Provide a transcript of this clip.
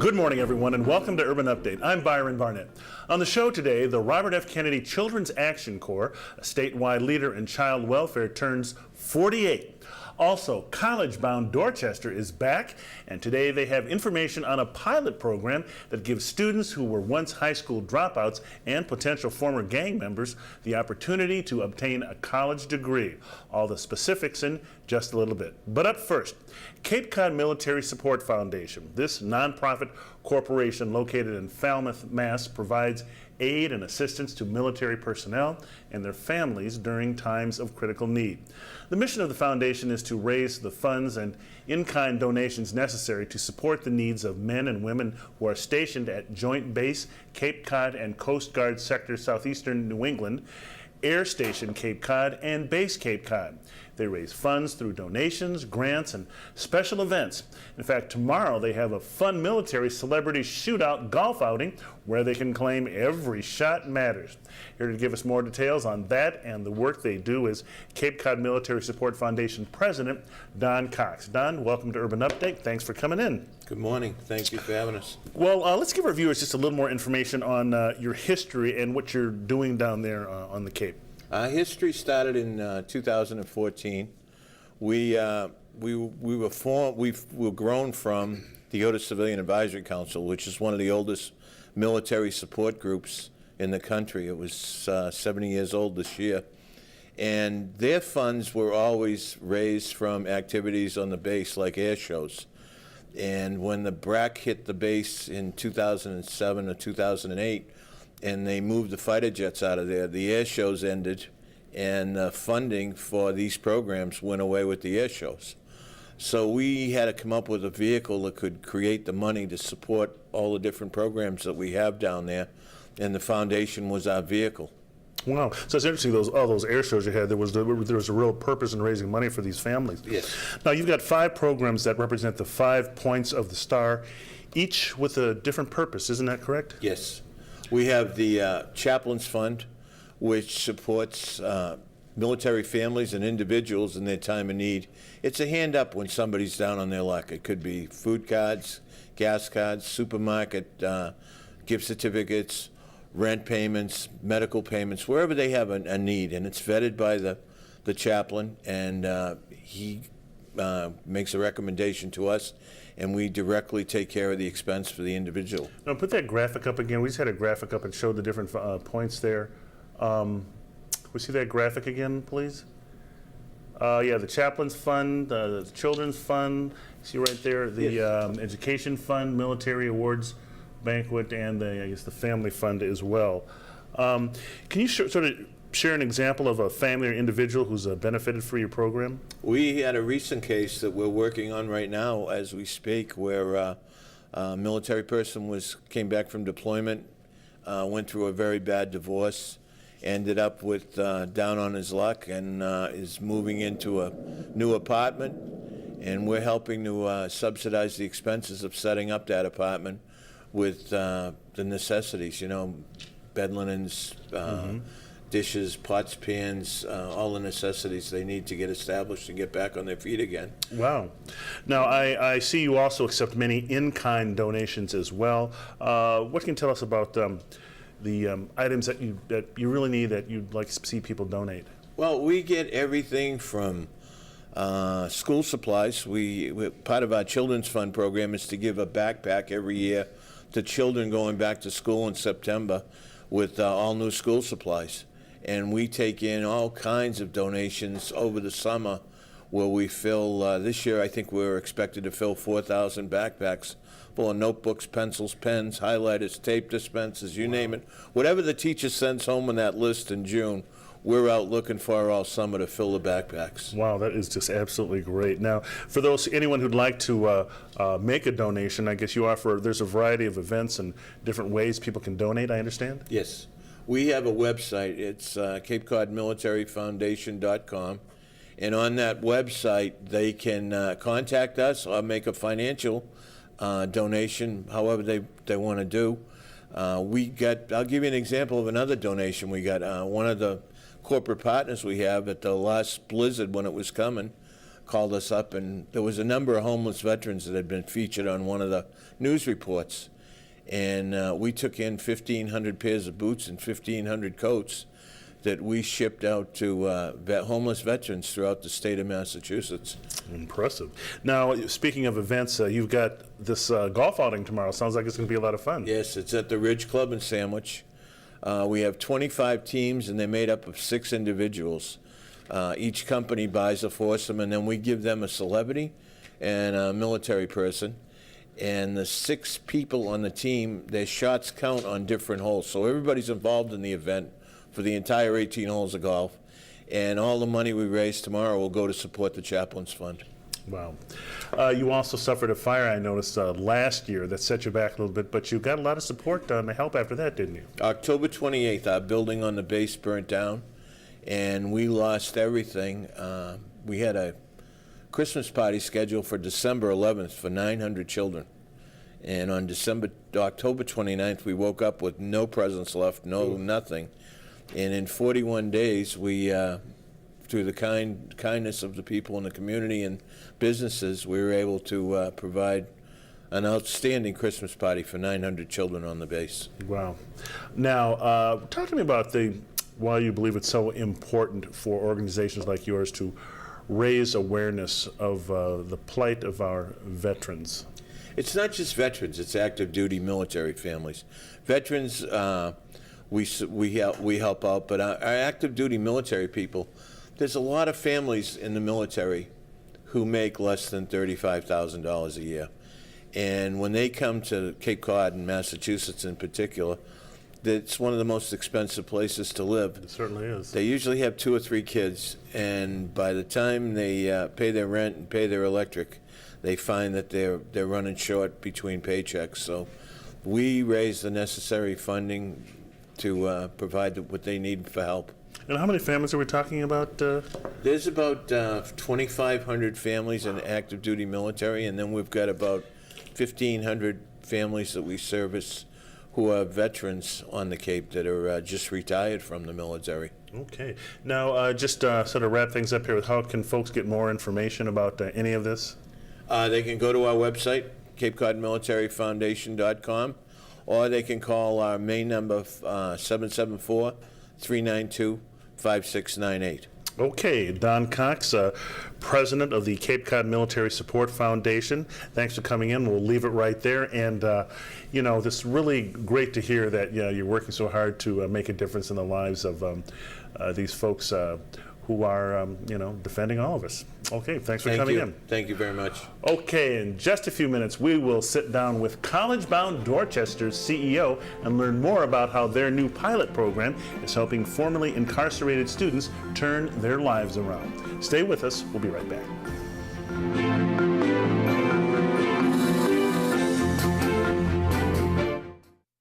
Good morning, everyone, and welcome to Urban Update. I'm Byron Barnett. On the show today, the Robert F. Kennedy Children's Action Corps, a statewide leader in child welfare, turns 48. Also, college-bound Dorchester is back, and today they have information on a pilot program that gives students who were once high school dropouts and potential former gang members the opportunity to obtain a college degree. All the specifics in just a little bit. But up first, Cape Cod Military Support Foundation. This nonprofit corporation located in Falmouth, Mass. Provides aid and assistance to military personnel and their families during times of critical need. The mission of the foundation is to raise the funds and in-kind donations necessary to support the needs of men and women who are stationed at Joint Base Cape Cod and Coast Guard Sector Southeastern New England, Air Station Cape Cod, and Base Cape Cod. They raise funds through donations, grants, and special events. In fact, tomorrow they have a fun military celebrity shootout golf outing where they can claim every shot matters. Here to give us more details on that and the work they do is Cape Cod Military Support Foundation President Don Cox. Don, welcome to Urban Update. Thanks for coming in. Good morning. Thank you for having us. Well, let's give our viewers just a little more information on your history and what you're doing down there on the Cape. Our history started in 2014. We were grown from the Otis Civilian Advisory Council, which is one of the oldest military support groups in the country. It was 70 years old this year. And their funds were always raised from activities on the base like air shows. And when the BRAC hit the base in 2007 or 2008, and they moved the fighter jets out of there, the air shows ended, and funding for these programs went away with the air shows. So we had to come up with a vehicle that could create the money to support all the different programs that we have down there, and the foundation was our vehicle. Wow, so it's interesting, all those air shows you had, there was a real purpose in raising money for these families. Yes. Now, you've got 5 programs that represent the 5 points of the star, each with a different purpose, isn't that correct? Yes. We have the Chaplains Fund, which supports military families and individuals in their time of need. It's a hand up when somebody's down on their luck. It could be food cards, gas cards, supermarket gift certificates, rent payments, medical payments, wherever they have a need. And it's vetted by the chaplain, and he makes a recommendation to us, and we directly take care of the expense for the individual. Now, put that graphic up again. We just had a graphic up and showed the different points there. We see that graphic again, please? Yeah, the Chaplains Fund, the Children's Fund, see right there, the Yes. Education Fund, Military Awards Banquet, and I guess the Family Fund as well. Can you sort of share an example of a family or individual who's benefited from your program? We had a recent case that we're working on right now as we speak, where a military person came back from deployment, went through a very bad divorce, ended up with down on his luck, and is moving into a new apartment, and we're helping to subsidize the expenses of setting up that apartment with the necessities, bed linens, dishes, pots, pans, all the necessities they need to get established and get back on their feet again. Wow. Now, I see you also accept many in-kind donations as well. What can you tell us about the items that you really need that you'd like to see people donate? Well, we get everything from school supplies. Part of our Children's Fund program is to give a backpack every year to children going back to school in September with all new school supplies. And we take in all kinds of donations over the summer where we fill, this year I think we're expected to fill 4,000 backpacks full of notebooks, pencils, pens, highlighters, tape dispensers, you name it. Whatever the teacher sends home on that list in June, we're out looking for all summer to fill the backpacks. Wow, that is just absolutely great. Now, for anyone who'd like to make a donation, I guess you offer, there's a variety of events and different ways people can donate, I understand? Yes. We have a website. It's CapeCodMilitaryFoundation.com. And on that website, they can contact us or make a financial donation, however they want to do. I'll give you an example of another donation we got. One of the corporate partners we have at the last blizzard when it was coming called us up, and there was a number of homeless veterans that had been featured on one of the news reports. And we took in 1,500 pairs of boots and 1,500 coats that we shipped out to homeless veterans throughout the state of Massachusetts. Impressive. Now, speaking of events, you've got this golf outing tomorrow. Sounds like it's going to be a lot of fun. Yes, it's at the Ridge Club in Sandwich. We have 25 teams, and they're made up of 6 individuals. Each company buys a foursome, and then we give them a celebrity and a military person. And the 6 people on the team, their shots count on different holes. So everybody's involved in the event for the entire 18 holes of golf. And all the money we raise tomorrow will go to support the Chaplains Fund. Wow. You also suffered a fire, I noticed, last year that set you back a little bit, but you got a lot of support and help after that, didn't you? October 28th, our building on the base burnt down, and we lost everything. We had a Christmas party scheduled for December 11th for 900 children. And on October 29th, we woke up with no presents left, nothing. And in 41 days, we, through the kindness of the people in the community and businesses, we were able to provide an outstanding Christmas party for 900 children on the base. Wow. Now, talk to me about why you believe it's so important for organizations like yours to raise awareness of the plight of our veterans. It's not just veterans, it's active duty military families. Veterans, we help out, but our active duty military people, there's a lot of families in the military who make less than $35,000 a year. And when they come to Cape Cod and Massachusetts in particular, it's one of the most expensive places to live. It certainly is. They usually have 2 or 3 kids, and by the time they pay their rent and pay their electric, they find that they're running short between paychecks. So we raise the necessary funding to provide what they need for help. And how many families are we talking about? There's about 2,500 families in active duty military, and then we've got about 1,500 families that we service who are veterans on the Cape that are just retired from the military. Okay. Now, just sort of wrap things up here with how can folks get more information about any of this? They can go to our website, CapeCodMilitaryFoundation.com, or they can call our main number, 774-392-5698. Okay, Don Cox, president of the Cape Cod Military Support Foundation. Thanks for coming in. We'll leave it right there. And, this is really great to hear that you're working so hard to make a difference in the lives of these folks who are, defending all of us. Okay, thanks for coming in. Thank you very much. Okay, in just a few minutes, we will sit down with College Bound Dorchester's CEO and learn more about how their new pilot program is helping formerly incarcerated students turn their lives around. Stay with us. We'll be right back.